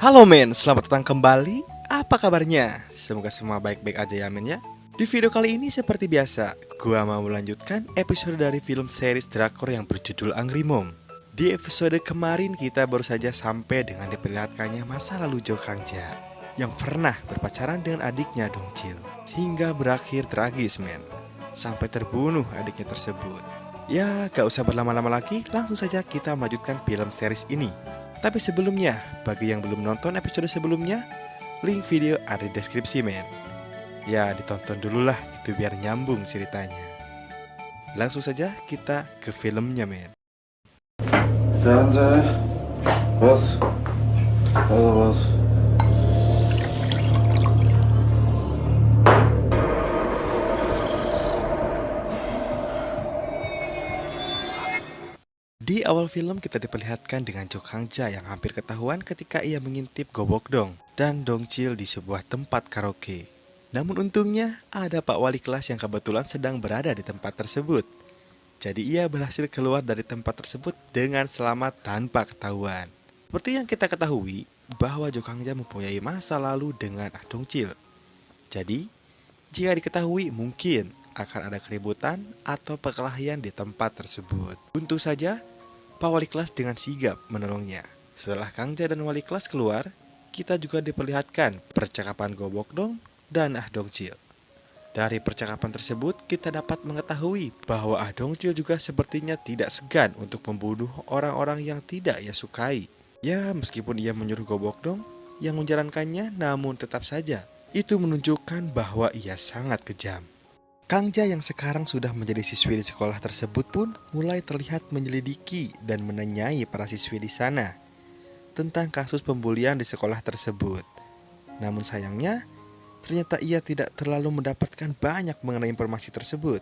Halo men, selamat datang kembali. Apa kabarnya? Semoga semua baik-baik aja ya men ya. Di video kali ini seperti biasa, gua mau melanjutkan episode dari film series drakor yang berjudul Angry Mom. Di episode kemarin kita baru saja sampai dengan diperlihatkannya masa lalu Jo Kangja yang pernah berpacaran dengan adiknya Dongchil, hingga berakhir tragis men, sampai terbunuh adiknya tersebut. Ya, gak usah berlama-lama lagi, langsung saja kita melanjutkan film series ini. Tapi sebelumnya, bagi yang belum nonton episode sebelumnya, link video ada di deskripsi men. Ya ditonton dulu lah, itu biar nyambung ceritanya. Langsung saja kita ke filmnya men. 자, 한잔해. 버스. 버스. Di awal film kita diperlihatkan dengan Jo Kangja yang hampir ketahuan ketika ia mengintip Gobokdong dan Dongchil di sebuah tempat karaoke. Namun untungnya ada Pak Wali kelas yang kebetulan sedang berada di tempat tersebut. Jadi ia berhasil keluar dari tempat tersebut dengan selamat tanpa ketahuan. Seperti yang kita ketahui bahwa Jo Kangja mempunyai masa lalu dengan Ah Dongchil. Jadi jika diketahui mungkin akan ada keributan atau perkelahian di tempat tersebut. Untung saja Pak Wali kelas dengan sigap menolongnya. Setelah Kangja dan wali kelas keluar, kita juga diperlihatkan percakapan Gobokdong dan Ah Dongchil. Dari percakapan tersebut, kita dapat mengetahui bahwa Ah Dongchil juga sepertinya tidak segan untuk membunuh orang-orang yang tidak ia sukai. Ya, meskipun ia menyuruh Gobokdong yang menjalankannya, namun tetap saja itu menunjukkan bahwa ia sangat kejam. Kangja yang sekarang sudah menjadi siswi di sekolah tersebut pun mulai terlihat menyelidiki dan menanyai para siswi di sana tentang kasus pembulian di sekolah tersebut. Namun sayangnya, ternyata ia tidak terlalu mendapatkan banyak mengenai informasi tersebut.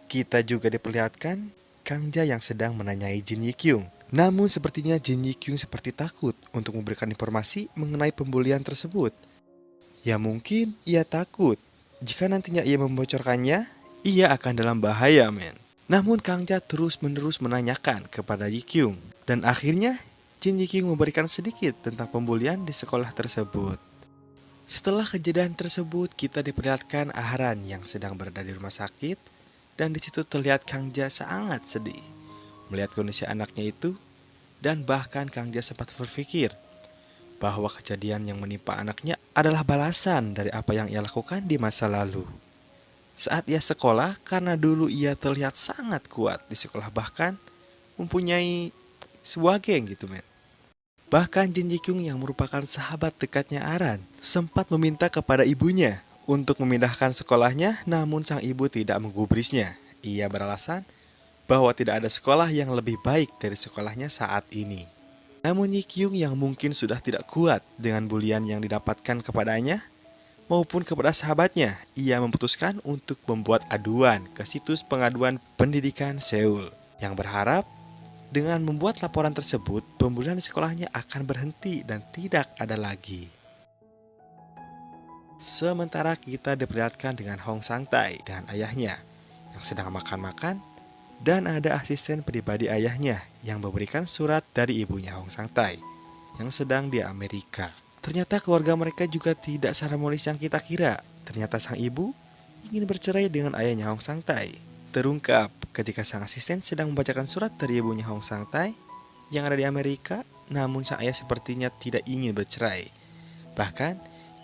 Kita juga diperlihatkan Kangja yang sedang menanyai Jin Yikyung. Namun sepertinya Jin Yikyung seperti takut untuk memberikan informasi mengenai pembulian tersebut. Ya mungkin ia takut jika nantinya ia membocorkannya, ia akan dalam bahaya men. Namun Kangja terus-menerus menanyakan kepada Yikyung. Dan akhirnya Jin Yikyung memberikan sedikit tentang pembulian di sekolah tersebut. Setelah kejadian tersebut, kita diperlihatkan Ahran yang sedang berada di rumah sakit. Dan disitu terlihat Kangja sangat sedih melihat kondisi anaknya itu. Dan bahkan Kangja sempat berpikir bahwa kejadian yang menimpa anaknya adalah balasan dari apa yang ia lakukan di masa lalu. Saat ia sekolah, karena dulu ia terlihat sangat kuat di sekolah, bahkan mempunyai sebuah geng gitu men. Bahkan Jin Yikyung yang merupakan sahabat dekatnya Aran sempat meminta kepada ibunya untuk memindahkan sekolahnya, namun sang ibu tidak menggubrisnya. Ia beralasan bahwa tidak ada sekolah yang lebih baik dari sekolahnya saat ini. Namun Yikyung yang mungkin sudah tidak kuat dengan bulian yang didapatkan kepadanya maupun kepada sahabatnya, ia memutuskan untuk membuat aduan ke situs pengaduan pendidikan Seoul yang berharap dengan membuat laporan tersebut, pembulian di sekolahnya akan berhenti dan tidak ada lagi. Sementara kita diperlihatkan dengan Hong Sang-tae dan ayahnya yang sedang makan-makan. Dan ada asisten pribadi ayahnya yang memberikan surat dari ibunya Hong Sang-tae yang sedang di Amerika. Ternyata keluarga mereka juga tidak seharmonis yang kita kira. Ternyata sang ibu ingin bercerai dengan ayahnya Hong Sang-tae. Terungkap ketika sang asisten sedang membacakan surat dari ibunya Hong Sang-tae yang ada di Amerika, namun sang ayah sepertinya tidak ingin bercerai. Bahkan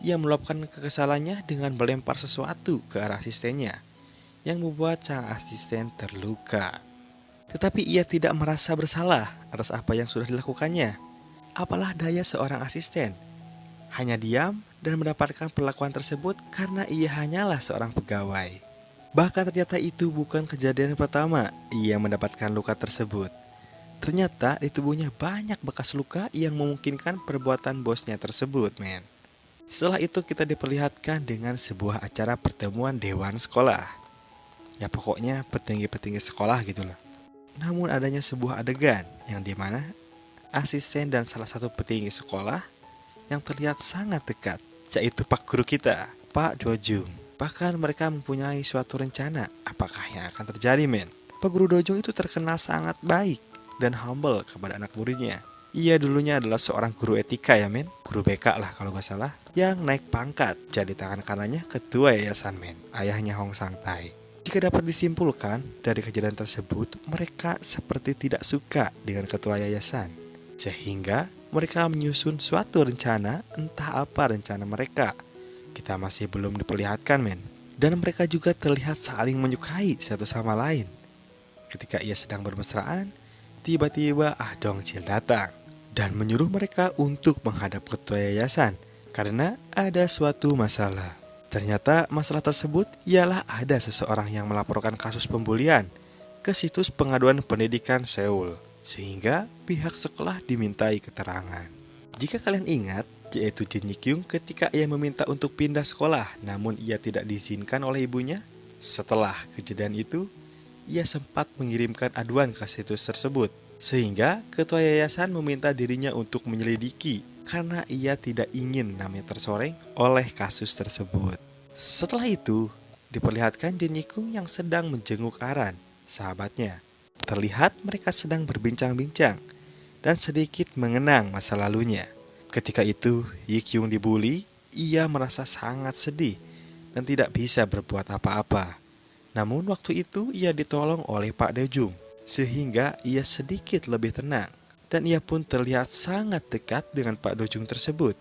ia meluapkan kekesalannya dengan melempar sesuatu ke arah asistennya yang membuat sang asisten terluka. Tetapi ia tidak merasa bersalah atas apa yang sudah dilakukannya. Apalah daya seorang asisten, hanya diam dan mendapatkan perlakuan tersebut karena ia hanyalah seorang pegawai. Bahkan ternyata itu bukan kejadian pertama ia mendapatkan luka tersebut. Ternyata di tubuhnya banyak bekas luka yang memungkinkan perbuatan bosnya tersebut men. Setelah itu kita diperlihatkan dengan sebuah acara pertemuan dewan sekolah. Ya pokoknya petinggi-petinggi sekolah gitu loh. Namun adanya sebuah adegan yang dimana asisten dan salah satu petinggi sekolah yang terlihat sangat dekat, yaitu Pak Guru kita, Pak Dojung. Bahkan mereka mempunyai suatu rencana apakah yang akan terjadi men. Pak Guru Dojung itu terkenal sangat baik dan humble kepada anak muridnya. Ia dulunya adalah seorang guru etika ya men, guru BK lah kalau gak salah, yang naik pangkat jadi tangan kanannya ketua yayasan men, ayahnya Hong Sang-tai. Jika dapat disimpulkan dari kejadian tersebut, mereka seperti tidak suka dengan ketua yayasan, sehingga mereka menyusun suatu rencana, entah apa rencana mereka. Kita masih belum diperlihatkan men. Dan mereka juga terlihat saling menyukai satu sama lain. Ketika ia sedang bermesraan, tiba-tiba Ah Dong-chil datang dan menyuruh mereka untuk menghadap ketua yayasan karena ada suatu masalah. Ternyata masalah tersebut ialah ada seseorang yang melaporkan kasus pembulian ke situs pengaduan pendidikan Seoul, sehingga pihak sekolah dimintai keterangan. Jika kalian ingat, yaitu Jin Yi-kyung ketika ia meminta untuk pindah sekolah namun ia tidak diizinkan oleh ibunya. Setelah kejadian itu, ia sempat mengirimkan aduan ke situs tersebut, sehingga ketua yayasan meminta dirinya untuk menyelidiki karena ia tidak ingin namanya tersoreng oleh kasus tersebut. Setelah itu, diperlihatkan Jin Yi-kyung yang sedang menjenguk Aran, sahabatnya. Terlihat mereka sedang berbincang-bincang dan sedikit mengenang masa lalunya. Ketika itu, Yi-kyung dibully, ia merasa sangat sedih dan tidak bisa berbuat apa-apa. Namun waktu itu ia ditolong oleh Pak Dae-jung, sehingga ia sedikit lebih tenang. Dan ia pun terlihat sangat dekat dengan Pak Dae-jung tersebut.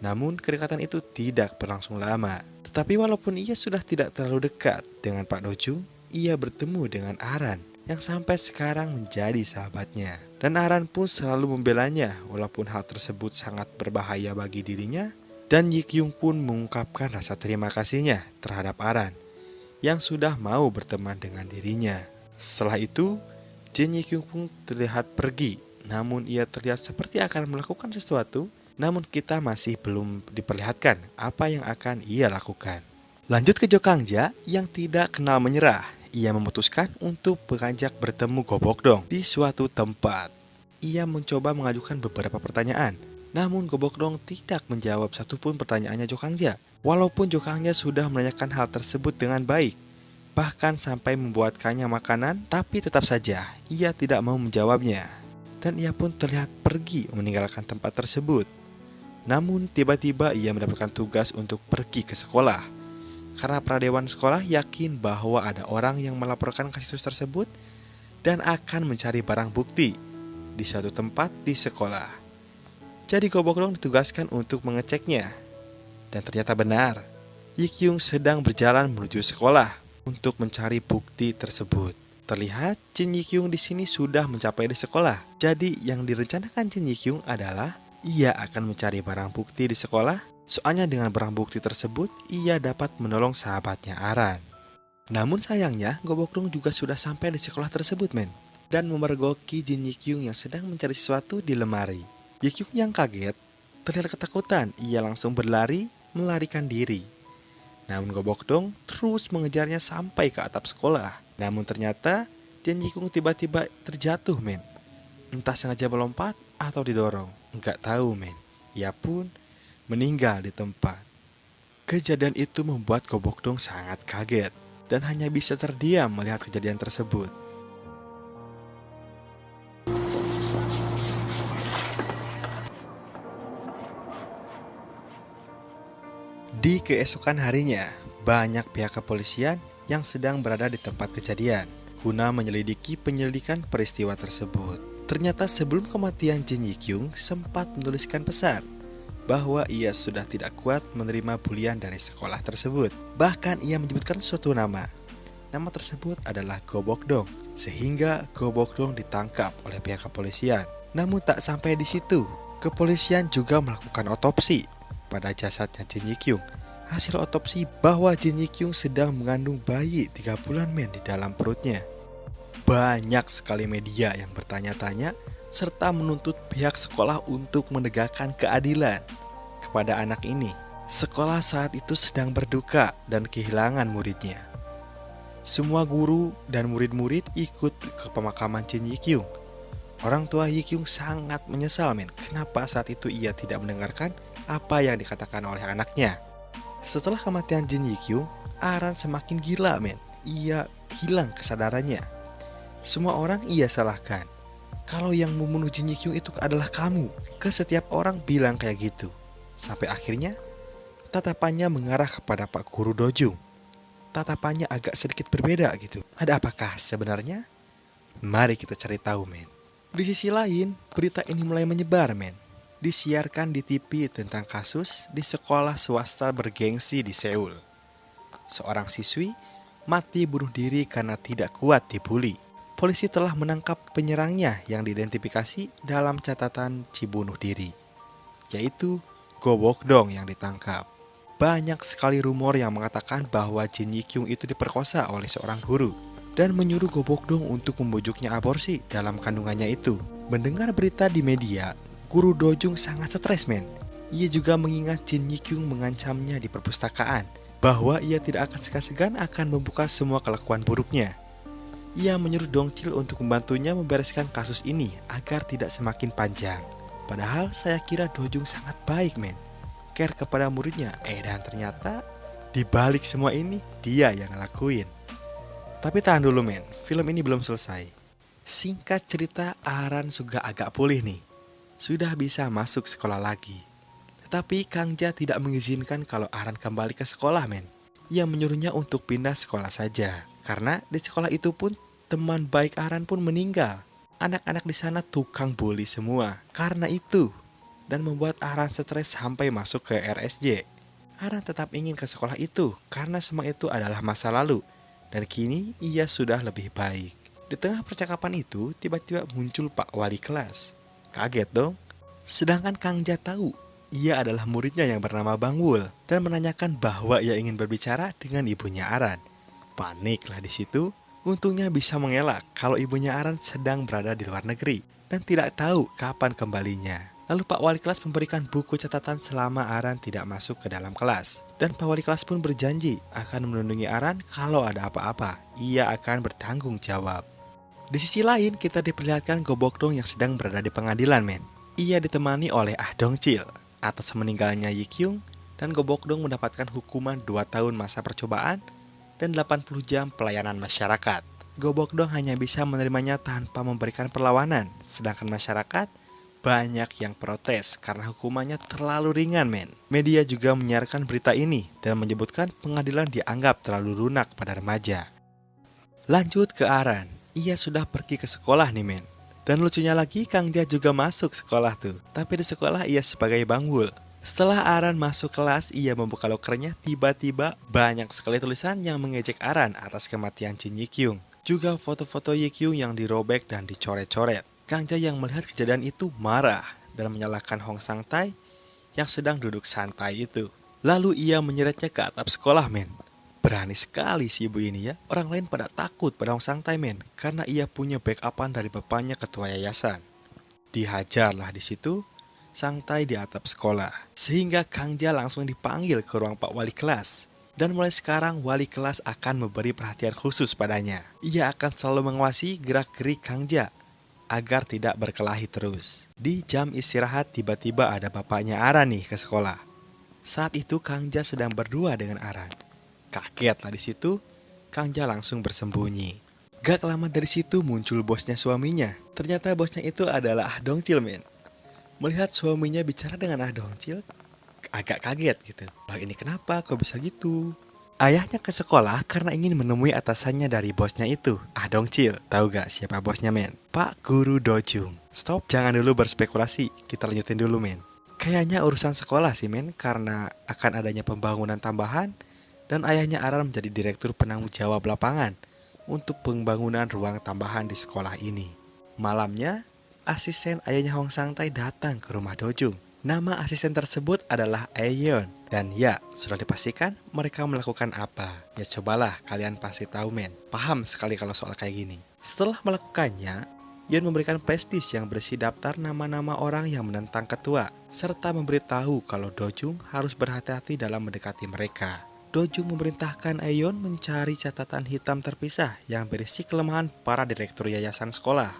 Namun kedekatan itu tidak berlangsung lama. Tetapi walaupun ia sudah tidak terlalu dekat dengan Pak Dae-jung, ia bertemu dengan Aran yang sampai sekarang menjadi sahabatnya. Dan Aran pun selalu membelanya walaupun hal tersebut sangat berbahaya bagi dirinya. Dan Yi-kyung pun mengungkapkan rasa terima kasihnya terhadap Aran yang sudah mau berteman dengan dirinya. Setelah itu, Jin Yi-kyung pun terlihat pergi, namun ia terlihat seperti akan melakukan sesuatu, namun kita masih belum diperlihatkan apa yang akan ia lakukan. Lanjut ke Jo Kang-ja yang tidak kenal menyerah. Ia memutuskan untuk beranjak bertemu Go Bok-dong di suatu tempat. Ia mencoba mengajukan beberapa pertanyaan, namun Go Bok-dong tidak menjawab satupun pertanyaannya Jo Kang-ja. Walaupun Jo Kang-ja sudah menanyakan hal tersebut dengan baik, bahkan sampai membuatkannya makanan, tapi tetap saja ia tidak mau menjawabnya. Dan ia pun terlihat pergi meninggalkan tempat tersebut. Namun tiba-tiba ia mendapatkan tugas untuk pergi ke sekolah. Karena pradewan sekolah yakin bahwa ada orang yang melaporkan kasus tersebut dan akan mencari barang bukti di suatu tempat di sekolah. Jadi Go Bok-dong ditugaskan untuk mengeceknya. Dan ternyata benar, Yi-kyung sedang berjalan menuju sekolah untuk mencari bukti tersebut. Terlihat Jin Yi-kyung di sini sudah mencapai di sekolah. Jadi yang direncanakan Jin Yi-kyung adalah ia akan mencari barang bukti di sekolah. Soalnya dengan barang bukti tersebut, ia dapat menolong sahabatnya Aran. Namun sayangnya, Go Bok-dong juga sudah sampai di sekolah tersebut men, dan memergoki Jin Yi-kyung yang sedang mencari sesuatu di lemari. Yi-kyung yang kaget, terlihat ketakutan, ia langsung berlari, melarikan diri. Namun Go Bok-dong terus mengejarnya sampai ke atap sekolah. Namun ternyata, Jin Yi-kyung tiba-tiba terjatuh men. Entah sengaja melompat atau didorong, enggak tahu men. Ia pun meninggal di tempat. Kejadian itu membuat Go Bok-dong sangat kaget dan hanya bisa terdiam melihat kejadian tersebut. Di keesokan harinya, banyak pihak kepolisian yang sedang berada di tempat kejadian guna menyelidiki penyelidikan peristiwa tersebut. Ternyata sebelum kematian Jin Yi-kyung sempat menuliskan pesan bahwa ia sudah tidak kuat menerima bulian dari sekolah tersebut. Bahkan ia menyebutkan suatu nama. Nama tersebut adalah Go Bok-dong, sehingga Go Bok-dong ditangkap oleh pihak kepolisian. Namun tak sampai di situ, kepolisian juga melakukan otopsi pada jasadnya Jin Yi-kyung. Hasil otopsi bahwa Jin Yi-kyung sedang mengandung bayi 3 bulan men di dalam perutnya. Banyak sekali media yang bertanya-tanya serta menuntut pihak sekolah untuk menegakkan keadilan kepada anak ini. Sekolah saat itu sedang berduka dan kehilangan muridnya. Semua guru dan murid-murid ikut ke pemakaman Jin Yi-kyung. Orang tua Yi-kyung sangat menyesal men, kenapa saat itu ia tidak mendengarkan apa yang dikatakan oleh anaknya. Setelah kematian Jin Yi-kyung, Aran semakin gila men. Ia hilang kesadarannya. Semua orang ia salahkan. kalau yang membunuh Jin Yi Kyung itu adalah kamu. Ke setiap orang bilang kayak gitu. Sampai akhirnya tatapannya mengarah kepada Pak Guru Dojung. Tatapannya agak sedikit berbeda gitu. Ada apakah sebenarnya? Mari kita cari tahu, men. Di sisi lain, berita ini mulai menyebar, men. Disiarkan di TV tentang kasus di sekolah swasta bergengsi di Seoul. Seorang siswi mati bunuh diri karena tidak kuat dibully. Polisi telah menangkap penyerangnya yang diidentifikasi dalam catatan cibunuh diri, yaitu Go Bok-dong yang ditangkap. Banyak sekali rumor yang mengatakan bahwa Jin Yi Kyung itu diperkosa oleh seorang guru dan menyuruh Go Bok-dong untuk membujuknya aborsi dalam kandungannya itu. Mendengar berita di media, Guru Dojung sangat stres, men. Ia juga mengingat Jin Yi Kyung mengancamnya di perpustakaan bahwa ia tidak akan segan-segan akan membuka semua kelakuan buruknya. Ia menyuruh Dongchil untuk membantunya membereskan kasus ini agar tidak semakin panjang. Padahal saya kira Dojung sangat baik, men. Care kepada muridnya, dan ternyata di balik semua ini dia yang ngelakuin. Tapi tahan dulu, men, film ini belum selesai. Singkat cerita, Aran juga agak pulih nih. Sudah bisa masuk sekolah lagi. Tetapi Kang Ja tidak mengizinkan kalau Aran kembali ke sekolah, men. Ia menyuruhnya untuk pindah sekolah saja. Karena di sekolah itu pun teman baik Aran pun meninggal. Anak-anak di sana tukang bully semua. Karena itu, dan membuat Aran stres sampai masuk ke RSJ. Aran tetap ingin ke sekolah itu karena semua itu adalah masa lalu. Dan kini ia sudah lebih baik. Di tengah percakapan itu, tiba-tiba muncul Pak Wali kelas. Kaget dong. Sedangkan Kang Ja tahu ia adalah muridnya yang bernama Bang Wul dan menanyakan bahwa ia ingin berbicara dengan ibunya Aran. Paniklah di situ. Untungnya bisa mengelak kalau ibunya Aran sedang berada di luar negeri dan tidak tahu kapan kembalinya. Lalu Pak Wali kelas memberikan buku catatan selama Aran tidak masuk ke dalam kelas. Dan Pak Wali kelas pun berjanji akan melindungi Aran kalau ada apa-apa. Ia akan bertanggung jawab. Di sisi lain, kita diperlihatkan Go Bok-dong yang sedang berada di pengadilan, men. Ia ditemani oleh Ah Dongchil atas meninggalnya Yi Kyung, dan Go Bok-dong mendapatkan hukuman 2 tahun masa percobaan dan 80 jam pelayanan masyarakat. Go Bok-dong hanya bisa menerimanya tanpa memberikan perlawanan, sedangkan masyarakat banyak yang protes karena hukumannya terlalu ringan, men. Media juga menyiarkan berita ini dan menyebutkan pengadilan dianggap terlalu lunak pada remaja. Lanjut ke Aran. Ia sudah pergi ke sekolah nih, men. Dan lucunya lagi, Kang Ja juga masuk sekolah tuh. Tapi di sekolah ia sebagai Bang Wul. Setelah Aran masuk kelas, ia membuka lokernya. Tiba-tiba banyak sekali tulisan yang mengejek Aran atas kematian Jin Yi Kyung. Juga foto-foto Yi Kyung yang dirobek dan dicoret-coret. Kang Ja yang melihat kejadian itu marah dan menyalahkan Hong Sang-tae yang sedang duduk santai itu. Lalu ia menyeretnya ke atap sekolah, men. Berani sekali si ibu ini ya. Orang lain pada takut pada Hong Sang-tae, men, karena ia punya backupan dari bapaknya ketua yayasan. Dihajarlah di situ Sang-tae di atap sekolah. Sehingga Kang Ja langsung dipanggil ke ruang Pak Wali kelas. Dan mulai sekarang wali kelas akan memberi perhatian khusus padanya. Ia akan selalu mengawasi gerak-gerik Kang Ja agar tidak berkelahi terus. Di jam istirahat tiba-tiba ada bapaknya Aran nih ke sekolah. Saat itu Kang Ja sedang berdua dengan Aran. Kagetlah di situ, Kang Ja langsung bersembunyi. Gak lama dari situ muncul bosnya suaminya. Ternyata bosnya itu adalah Ah Dongchil, men. Melihat suaminya bicara dengan Ah Dongchil, agak kaget gitu. Loh, ini kenapa kok bisa gitu? Ayahnya ke sekolah karena ingin menemui atasannya dari bosnya itu, Ah Dongchil. Tahu gak siapa bosnya, men? Pak Guru Dojung. Stop, jangan dulu berspekulasi. Kita lanjutin dulu, men. Kayaknya urusan sekolah sih, men, karena akan adanya pembangunan tambahan. Dan ayahnya Aran menjadi direktur penanggung jawab lapangan untuk pembangunan ruang tambahan di sekolah ini. Malamnya, asisten ayahnya Hong Sang-tae datang ke rumah Dojung. Nama asisten tersebut adalah Aeon. Dan ya, sudah dipastikan mereka melakukan apa. Ya cobalah kalian pasti tahu, men. Paham sekali kalau soal kayak gini. Setelah melakukannya, Yeon memberikan flashdisk yang berisi daftar nama-nama orang yang menentang ketua, serta memberitahu kalau Dojung harus berhati-hati dalam mendekati mereka. Dojung memerintahkan Aeon mencari catatan hitam terpisah yang berisi kelemahan para direktur yayasan sekolah.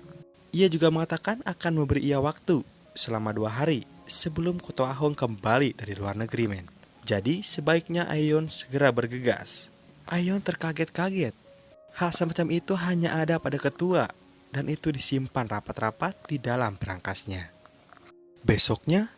Ia juga mengatakan akan memberi ia waktu selama 2 hari sebelum ketua Hong kembali dari luar negeri, men. Jadi sebaiknya Aeon segera bergegas. Aeon terkaget-kaget. Hal semacam itu hanya ada pada ketua. dan itu disimpan rapat-rapat di dalam berangkasnya. Besoknya,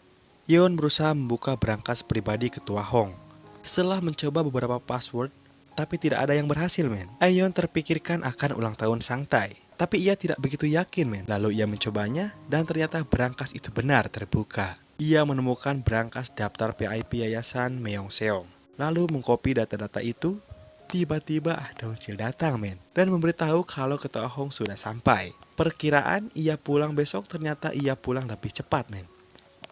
Yeon berusaha membuka berangkas pribadi Ketua Hong. Setelah mencoba beberapa password, tapi tidak ada yang berhasil, men. Yeon terpikirkan akan ulang tahun Sang Tai, tapi ia tidak begitu yakin, men. Lalu ia mencobanya, dan ternyata berangkas itu benar terbuka. Ia menemukan berangkas daftar PIP Yayasan Myeongseong. Lalu mengcopy data-data itu. Tiba-tiba Dongchil datang, men, dan memberitahu kalau Ketua Hong sudah sampai. Perkiraan ia pulang besok, ternyata ia pulang lebih cepat, men.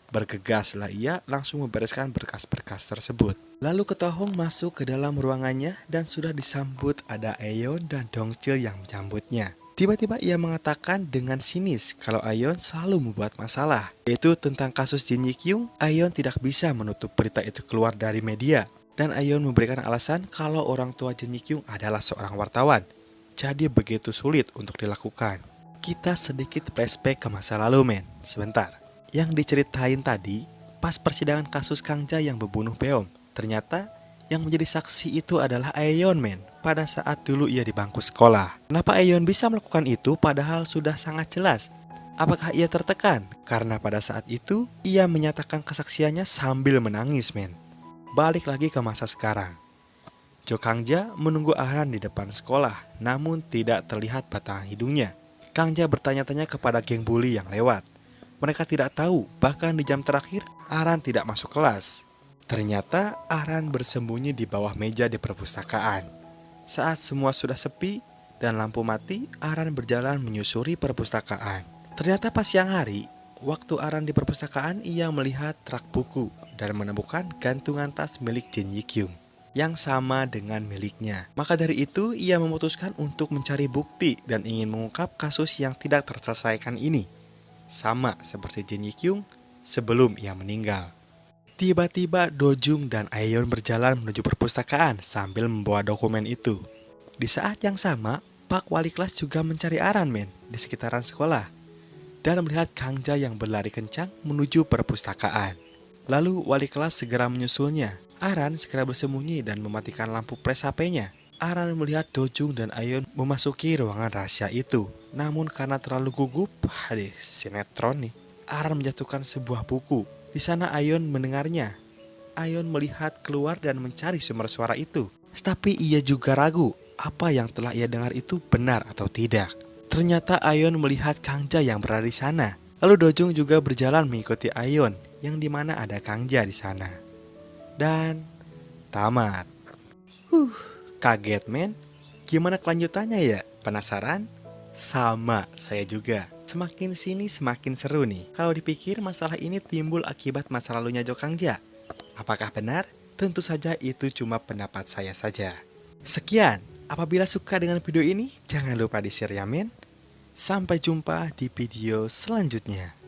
Bergegaslah ia langsung membereskan berkas-berkas tersebut. Lalu Ketua Hong masuk ke dalam ruangannya dan sudah disambut ada Aeon dan Dongchil yang menyambutnya. Tiba-tiba ia mengatakan dengan sinis kalau Aeon selalu membuat masalah, yaitu tentang kasus Jin Yi-kyung. Aeon tidak bisa menutup berita itu keluar dari media, dan Aeon memberikan alasan kalau orang tua Jin Yi-kyung adalah seorang wartawan. Jadi begitu sulit untuk dilakukan. Kita sedikit flashback ke masa lalu, men. Sebentar. Yang diceritain tadi pas persidangan kasus Kang Ja yang membunuh Beom. Ternyata yang menjadi saksi itu adalah Aeon, men. Pada saat dulu ia di bangku sekolah. Kenapa Aeon bisa melakukan itu padahal sudah sangat jelas? Apakah ia tertekan? Karena pada saat itu ia menyatakan kesaksiannya sambil menangis, men. Balik lagi ke masa sekarang. Jo Kang Ja menunggu Aran di depan sekolah, namun tidak terlihat batang hidungnya. Kang Ja bertanya-tanya kepada geng bully yang lewat. Mereka tidak tahu, bahkan di jam terakhir Aran tidak masuk kelas. Ternyata Aran bersembunyi di bawah meja di perpustakaan. Saat semua sudah sepi dan lampu mati, Aran berjalan menyusuri perpustakaan. Ternyata pas siang hari, waktu Aran di perpustakaan, ia melihat rak buku dan menemukan gantungan tas milik Jin Yi-kyung yang sama dengan miliknya. Maka dari itu, ia memutuskan untuk mencari bukti dan ingin mengungkap kasus yang tidak terselesaikan ini. Sama seperti Jin Yi-kyung sebelum ia meninggal. Tiba-tiba Dojung dan Aeon berjalan menuju perpustakaan sambil membawa dokumen itu. Di saat yang sama, Pak Wali kelas juga mencari Aran, men, di sekitaran sekolah dan melihat Kang Ja yang berlari kencang menuju perpustakaan. Lalu wali kelas segera menyusulnya. Aran segera bersembunyi dan mematikan lampu flash HP-nya. Aran melihat Dojung dan Aeon memasuki ruangan rahasia itu. Namun karena terlalu gugup, sinetron nih, Aran menjatuhkan sebuah buku. Di sana Aeon mendengarnya. Aeon melihat keluar dan mencari sumber suara itu. Tapi ia juga ragu apa yang telah ia dengar itu benar atau tidak. Ternyata Aeon melihat Kang Ja yang berada di sana. Lalu Dojung juga berjalan mengikuti Aeon, yang dimana ada Kang Ja di sana. Dan tamat. Kaget, men. Gimana kelanjutannya ya? Penasaran? Sama, saya juga. Semakin sini semakin seru nih. Kalau dipikir masalah ini timbul akibat masa lalunya Jo Kang Ja. Apakah benar? Tentu saja itu cuma pendapat saya saja. Sekian. Apabila suka dengan video ini, jangan lupa di-share ya, men. Sampai jumpa di video selanjutnya.